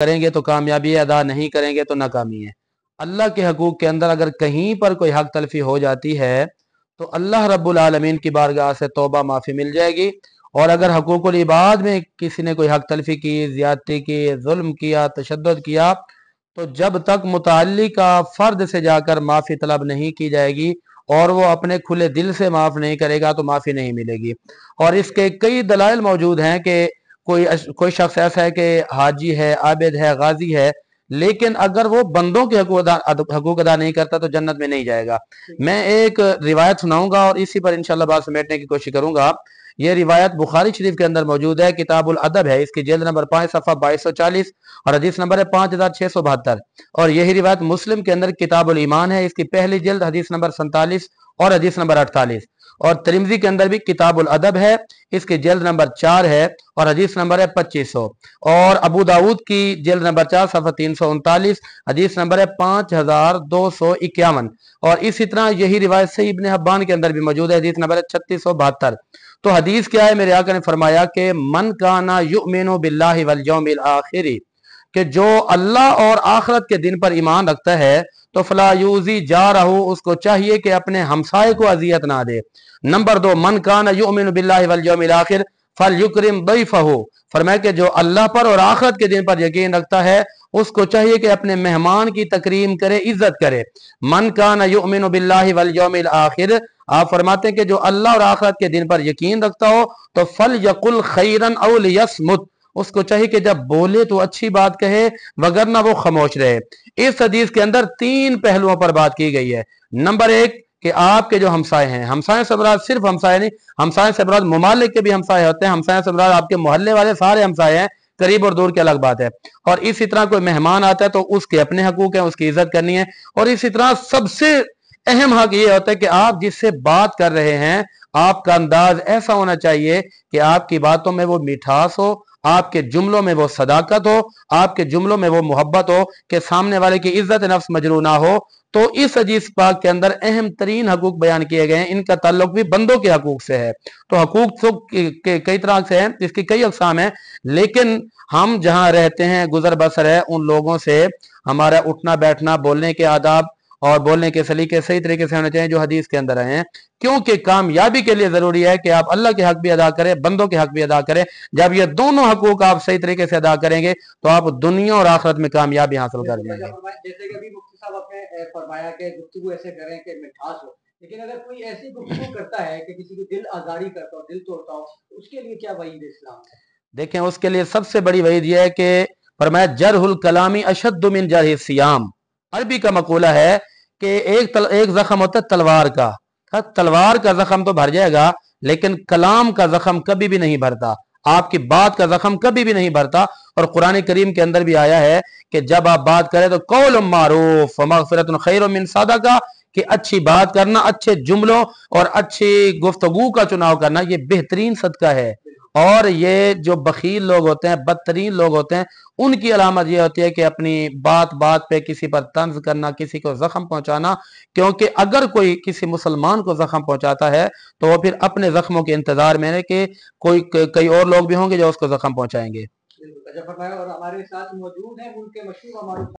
करेंगे तो कामयाबी है, अदा नहीं करेंगे तो नाकामी है। अल्लाह के हकूक़ के अंदर अगर कहीं पर कोई हक तलफी हो जाती है तो अल्लाह रब्बुल आलमीन की बारगाह से तौबा माफ़ी मिल जाएगी। और अगर हकूक़ुल इबाद में किसी ने कोई हक तलफी की, ज़्यादती की, जुल्म किया, तशद्दुद किया, तो जब तक मुतअल्लिका फ़र्द से जाकर माफ़ी तलब नहीं की जाएगी और वो अपने खुले दिल से माफ़ नहीं करेगा तो माफ़ी नहीं मिलेगी। और इसके कई दलाइल मौजूद हैं कि कोई शख्स ऐसा है कि हाजी है, आबिद है, गाजी है, लेकिन अगर वो बंदों के हकूक अदा नहीं करता तो जन्नत में नहीं जाएगा। मैं एक रिवायत सुनाऊंगा और इसी पर इंशाल्लाह बात समेटने की कोशिश करूंगा। यह रिवायत बुखारी शरीफ के अंदर मौजूद है, किताबुल अदब है, इसकी जिल्द नंबर 5 सफ़ा 2240 और हदीस नंबर है 5672। और यही रिवायत मुस्लिम के अंदर किताबुल ईमान है, इसकी पहली जिल्द हदीस नंबर 47 और हदीस नंबर 48। और तिरमिज़ी के अंदर भी किताबुल अदब है, इसकी जिल्द नंबर 4 है और हदीस नंबर है 2500। और अबू दाऊद की जिल्द नंबर 4 सफ़ा 339, हदीस नंबर है 5251। और इसी तरह यही रिवायत से इब्ने हब्बान के अंदर भी मौजूद है, हदीस नंबर है 3672। तो हदीस क्या है, मेरे आका ने फरमाया कि मन काना युमिनु बिल्लाहि वल यौमिल आखिर, कि जो अल्लाह और आखिरत के दिन पर ईमान रखता है तो फला यूजी जा रहू, उसको चाहिए कि अपने हमसाए को अजियत ना दे। नंबर 2, मन काना युमिनु बिल्लाहि वल यौमिल आखिर फल युकरिम दैफहू, फरमाया कि जो अल्लाह पर और आखिरत के दिन पर यकीन रखता है उसको चाहिए कि अपने मेहमान की तकरीम करे, इज्जत करे। मन काना युमिनु बिल्लाहि वल यौमिल आखिर, आप फरमाते हैं कि जो अल्लाह और आखिरत के दिन पर यकीन रखता हो तो फल यकुल खैरन औ लियस्मुत, उसको चाहिए कि जब बोले तो अच्छी बात कहे, वगरना वो खामोश रहे। इस हदीस के अंदर 3 पहलुओं पर बात की गई है। नंबर 1 कि आपके जो हमसाए हैं, हमसाए से मुराद सिर्फ हमसाए नहीं, हमसाए से मुराद मुमालिक के भी हमसाए होते हैं, हमसाए से मुराद आपके मोहल्ले वाले सारे हमसाए हैं, करीब और दूर की अलग बात है। और इसी तरह कोई मेहमान आता है तो उसके अपने हकूक हैं, उसकी इज्जत करनी है। और इसी तरह सबसे अहम हक ये होता है कि आप जिससे बात कर रहे हैं आपका अंदाज ऐसा होना चाहिए कि आपकी बातों में वो मिठास हो, आपके जुमलों में वो सदाकत हो, आपके जुमलों में वो मोहब्बत हो कि सामने वाले की इज्जत नफ्स मजरू ना हो। तो इस हदीस पाक के अंदर अहम तरीन हकूक बयान किए गए हैं, इनका ताल्लुक भी बंदों के हकूक से है। तो हकूक तो कई तरह से हैं, इसकी कई अकसाम है, लेकिन हम जहां रहते हैं, गुजर बसर है, उन लोगों से हमारा उठना बैठना, बोलने के आदाब और बोलने के सलीके सही तरीके से होने चाहिए जो हदीस के अंदर आए हैं। क्योंकि कामयाबी के लिए जरूरी है कि आप अल्लाह के हक भी अदा करें, बंदों के हक भी अदा करें। जब ये दोनों हकूक आप सही तरीके से अदा करेंगे तो आप दुनिया और आखिरत में कामयाबी हासिल कर जाएंगे। जैसे कि अभी मुफ्ती साहब आपने फरमाया कि गुफ्तगू ऐसे करें कि मिठास हो, लेकिन अगर कोई ऐसी गुफ्तगू करता है कि किसी की दिल आजारी करता हो, दिल तोड़ता हो, तो उसके लिए क्या वईद है इस्लाम में? देखें, उसके लिए सबसे बड़ी वईद यह है कि फरमाया जरहुल कलामी अशद्दु मिन जरहि सियाम। अरबी का मकूला है कि एक जख्म होता है तलवार का, तलवार का जख्म तो भर जाएगा लेकिन कलाम का जख्म कभी भी नहीं भरता, आपकी बात का जख्म कभी भी नहीं भरता। और कुरान करीम के अंदर भी आया है कि जब आप बात करें तो कौल मारूफ व मगफिरतुन खैरुम मिन सदका, कि अच्छी बात करना, अच्छे जुमलों और अच्छी गुफ्तगू का चुनाव करना ये बेहतरीन सदका है। और ये जो बखील लोग होते हैं, बदतरीन लोग होते हैं, उनकी अलामत ये होती है कि अपनी बात बात पे किसी पर तंज करना, किसी को जख्म पहुंचाना। क्योंकि अगर कोई किसी मुसलमान को जख्म पहुंचाता है तो वो फिर अपने जख्मों के इंतजार में है कि कई और लोग भी होंगे जो उसको जख्म पहुंचाएंगे। और हमारे साथ मौजूद हैं उनके मशहूर